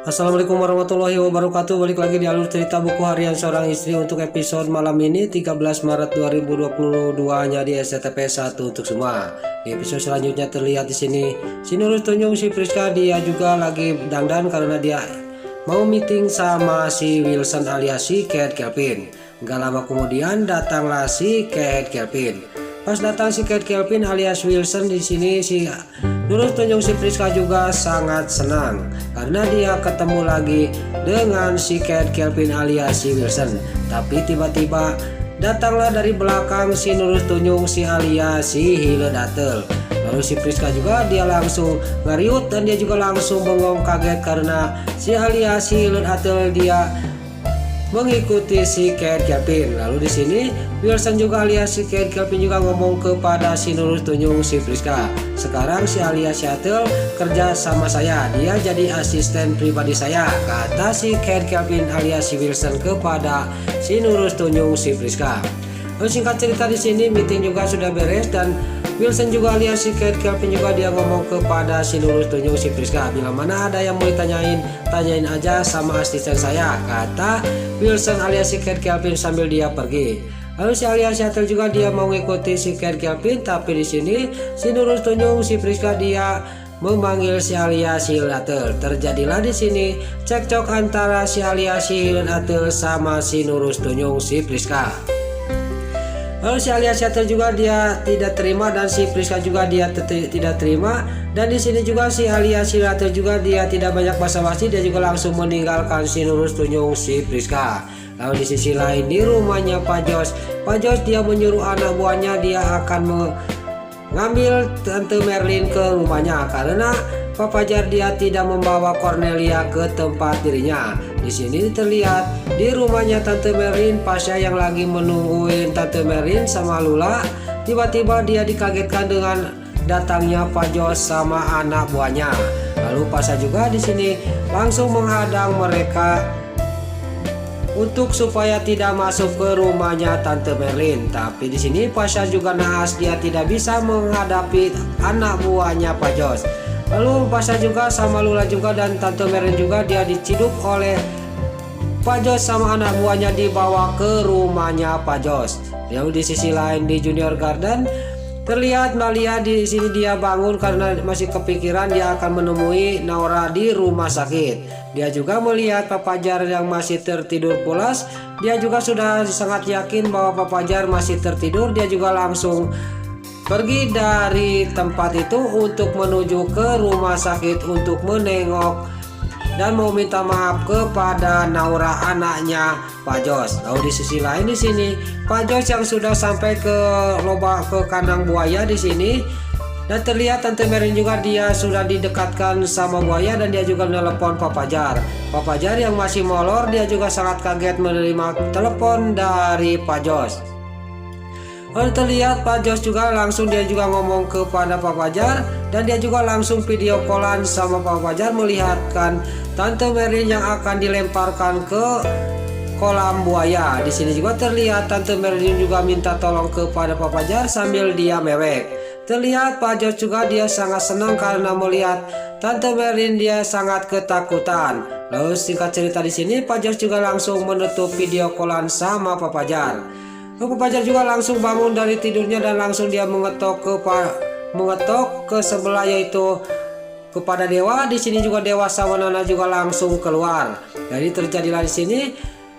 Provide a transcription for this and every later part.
Assalamualaikum warahmatullahi wabarakatuh. Balik lagi di alur cerita buku harian seorang istri untuk episode malam ini 13 Maret 2022 nya di SCTP 1 untuk semua. Di episode selanjutnya terlihat di sini si Nurul tunjuk si Priska, dia juga lagi dandan karena dia mau meeting sama si Wilson alias si Kate Kelvin. Gak lama kemudian datanglah si Kate Kelvin. Pas datang si Kate Kelvin alias Wilson, di sini si Nurul tunjuk si Priska juga sangat senang karena dia ketemu lagi dengan si Kate Kelvin alias si Wilson. Tapi tiba-tiba datanglah dari belakang si Nurul tunjuk si alias si Hile Datel. Lalu si Priska juga dia langsung ngeriut dan dia juga langsung bengong kaget karena si alias si Hile Datel dia mengikuti si Kate Kelvin. Lalu di sini Wilson juga alias si Kate Kelvin juga ngomong kepada si Nurul tunjuk si Priska, sekarang si alias Shatel kerja sama saya, dia jadi asisten pribadi saya, kata si Kate Kelvin alias si Wilson kepada si Nurul tunjuk si Priska. Lalu singkat cerita di sini meeting juga sudah beres dan Wilson juga alias si Kate Kelvin juga dia ngomong kepada si Nurul tunjuk si Priska, bila mana ada yang mau ditanyain, tanyain aja sama asisten saya, kata Wilson alias si Kate Kelvin sambil dia pergi. Lalu si alias Shatel juga dia mau ngikuti si Kate Kelvin, tapi di sini si Nurul tunjuk si Priska dia memanggil si alias si Hile Datel. Terjadilah di sini cekcok antara si alias si Hile Datel sama si Nurul tunjuk si Priska. Lalu si alias Shatel juga dia tidak terima dan si Priska juga dia tidak terima, dan di sini juga si alias si Hile Datel juga dia tidak banyak basa-basi, dia juga langsung meninggalkan si Nurul tunjuk si Priska. Lalu di sisi lain di rumahnya Pak Jos dia menyuruh anak buahnya dia akan mengambil Tante Merlin ke rumahnya karena Pak Fajar dia tidak membawa Cornelia ke tempat dirinya. Di sini terlihat di rumahnya Tante Merlin, Pasha yang lagi menungguin Tante Merlin sama Lula, tiba-tiba dia dikagetkan dengan datangnya Pak Jos sama anak buahnya. Lalu Pasha juga di sini langsung menghadang mereka untuk supaya tidak masuk ke rumahnya Tante Merlin. Tapi di sini Pasha juga naas, dia tidak bisa menghadapi anak buahnya Pak Jos. Lalu Pasha juga sama Lula juga dan Tante Merlin juga dia diciduk oleh Pak Jos sama anak buahnya dibawa ke rumahnya Pak Jos. Lalu di sisi lain di Junior Garden terlihat Malia di sini dia bangun karena masih kepikiran dia akan menemui Naura di rumah sakit. Dia juga melihat Pak Fajar yang masih tertidur pulas. Dia juga sudah sangat yakin bahwa Pak Fajar masih tertidur. Dia juga langsung pergi dari tempat itu untuk menuju ke rumah sakit untuk menengok dan mau minta maaf kepada Naura anaknya Pak Jos. Lalu di sisi lain di sini Pak Jos yang sudah sampai ke kandang buaya di sini, dan terlihat Tante Merlin juga dia sudah didekatkan sama buaya dan dia juga menelepon Pak Fajar. Pak Fajar yang masih molor dia juga sangat kaget menerima telepon dari Pak Jos. Lalu terlihat Pak Jos juga langsung dia juga ngomong kepada Pak Fajar dan dia juga langsung video callan sama Pak Fajar melihatkan Tante Merlin yang akan dilemparkan ke kolam buaya. Di sini juga terlihat Tante Merlin juga minta tolong kepada Pak Fajar sambil dia mewek. Terlihat Pak Jos juga dia sangat senang karena melihat Tante Merlin dia sangat ketakutan. Lalu singkat cerita di sini Pak Jos juga langsung menutup video callan sama Pak Fajar. Lalu Pak Fajar juga langsung bangun dari tidurnya dan langsung dia mengetok ke sebelah yaitu kepada Dewa. Di sini juga Dewa sama Nana juga langsung keluar. Jadi terjadilah di sini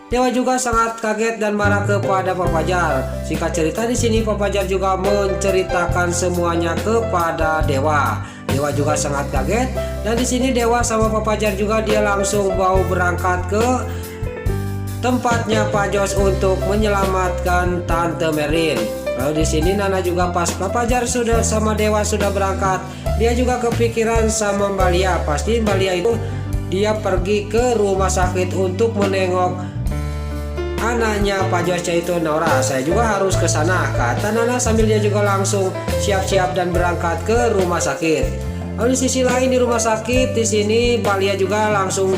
Dewa juga sangat kaget dan marah kepada Pak Fajar. Singkat cerita di sini Pak Fajar juga menceritakan semuanya kepada Dewa. Dewa juga sangat kaget dan di sini Dewa sama Pak Fajar juga dia langsung mau berangkat ke tempatnya Pak Jos untuk menyelamatkan Tante Merlin. Lalu di sini Nana juga pas Pak Fajar sudah sama Dewa sudah berangkat, dia juga kepikiran sama Mbak Lia. Pasti Mbak Lia itu dia pergi ke rumah sakit untuk menengok anaknya Pak Jos yaitu Naura. Saya juga harus ke sana, kata Nana sambil dia juga langsung siap-siap dan berangkat ke rumah sakit. Lalu di sisi lain di rumah sakit di sini Mbak Lia juga langsung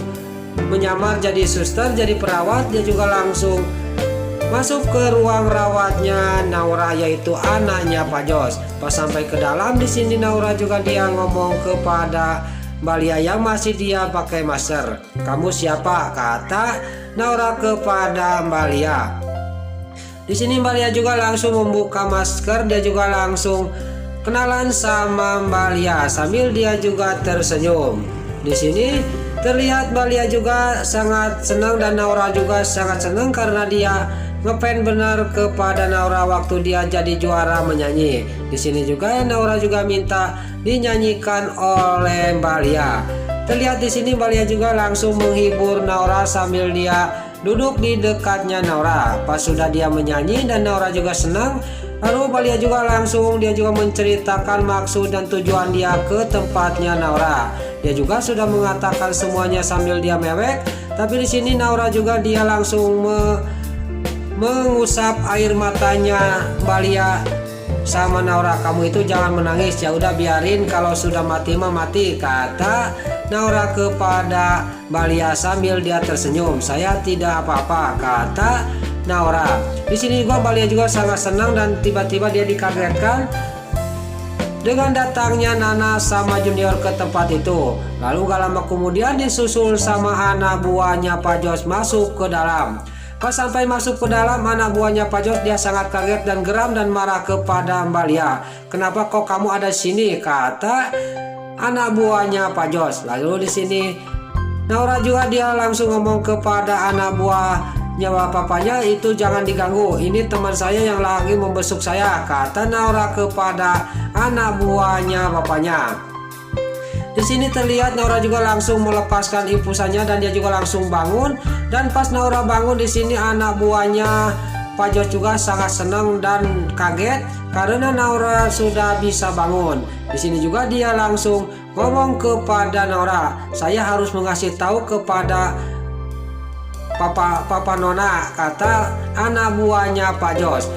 menyamar jadi suster, jadi perawat. Dia juga langsung masuk ke ruang rawatnya Naura yaitu anaknya Pak Jos. Pas sampai ke dalam di sini Naura juga dia ngomong kepada Balia yang masih dia pakai masker. "Kamu siapa?" kata Naura kepada Balia. Di sini Balia juga langsung membuka masker, dia juga langsung kenalan sama Balia sambil dia juga tersenyum. Di sini terlihat Balia juga sangat senang dan Naura juga sangat senang karena dia ngefans benar kepada Naura waktu dia jadi juara menyanyi. Di sini juga Naura juga minta dinyanyikan oleh Balia. Terlihat di sini Balia juga langsung menghibur Naura sambil dia duduk di dekatnya Naura. Pas sudah dia menyanyi dan Naura juga senang, lalu Balia juga langsung dia juga menceritakan maksud dan tujuan dia ke tempatnya Naura. Dia juga sudah mengatakan semuanya sambil dia mewek. Tapi di sini Naura juga dia langsung mengusap air matanya Balia sama Naura. "Kamu itu jangan menangis, ya udah biarin, kalau sudah mati mah mati," kata Naura kepada Balia sambil dia tersenyum. "Saya tidak apa-apa," kata Naura. Di sini juga Balia juga sangat senang dan tiba-tiba dia dikagetkan dengan datangnya Nana sama Junior ke tempat itu. Lalu gak lama kemudian disusul sama anak buahnya Pak Jos masuk ke dalam. Pas sampai masuk ke dalam, anak buahnya Pak Jos dia sangat kaget dan geram dan marah kepada Balia. "Kenapa kok kamu ada di sini?" kata anak buahnya Pak Jos. Lalu di sini Naura juga dia langsung ngomong kepada anak buahnya papanya, "Itu jangan diganggu, ini teman saya yang lagi membesuk saya," kata Naura kepada anak buahnya papanya. Di sini terlihat Naura juga langsung melepaskan infusannya dan dia juga langsung bangun. Dan pas Naura bangun, di sini anak buahnya Pak Jos juga sangat senang dan kaget karena Naura sudah bisa bangun. Di sini juga dia langsung ngomong kepada Naura, "Saya harus mengasih tahu kepada Papa Nona," kata anak buahnya Pak Jos.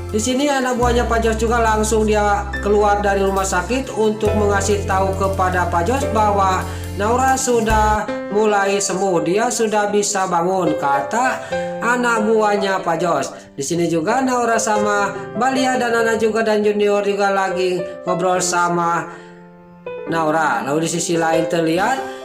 Di sini anak buahnya Pak Jos juga langsung dia keluar dari rumah sakit untuk mengasih tahu kepada Pak Jos bahwa Naura sudah mulai sembuh, dia sudah bisa bangun, kata anak buahnya Pak Jos. Di sini juga Naura sama Balia dan Nana juga dan Junior juga lagi ngobrol sama Naura. Lalu di sisi lain terlihat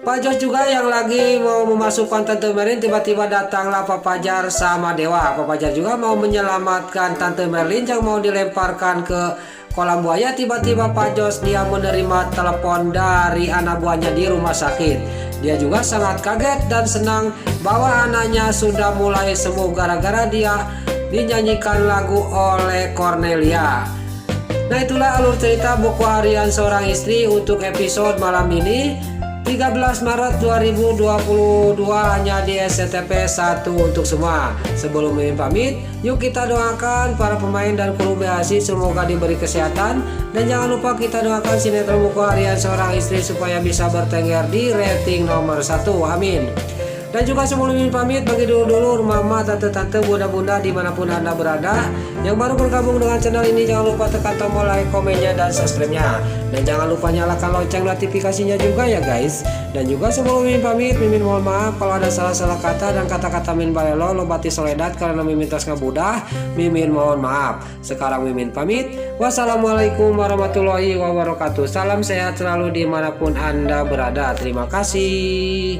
Pak Jos juga yang lagi mau memasukkan Tante Merlin. Tiba-tiba datanglah Pak Fajar sama Dewa. Pak Fajar juga mau menyelamatkan Tante Merlin yang mau dilemparkan ke kolam buaya. Tiba-tiba Pak Jos dia menerima telepon dari anak buahnya di rumah sakit. Dia juga sangat kaget dan senang bahwa anaknya sudah mulai sembuh gara-gara dia dinyanyikan lagu oleh Cornelia. Nah, itulah alur cerita buku harian seorang istri untuk episode malam ini 13 Maret 2022 hanya di SCTP 1 untuk semua. Sebelum Mimin pamit, yuk kita doakan para pemain dan kru BHC semoga diberi kesehatan. Dan jangan lupa kita doakan sinetron buku harian seorang istri supaya bisa bertengger di rating nomor 1. Amin. Dan juga sebelum Mimin pamit, bagi dulu mama, tante-tante, bunda-bunda dimanapun anda berada yang baru bergabung dengan channel ini, jangan lupa tekan tombol like, komennya, dan subscribe-nya. Dan jangan lupa nyalakan lonceng notifikasinya juga ya guys. Dan juga sebelum Mimin pamit, Mimin mohon maaf kalau ada salah-salah kata dan kata-kata Min balelo lo bati soledat karena Mimin tas ngabudah. Mimin mohon maaf. Sekarang Mimin pamit. Wassalamualaikum warahmatullahi wabarakatuh. Salam sehat selalu dimanapun anda berada. Terima kasih.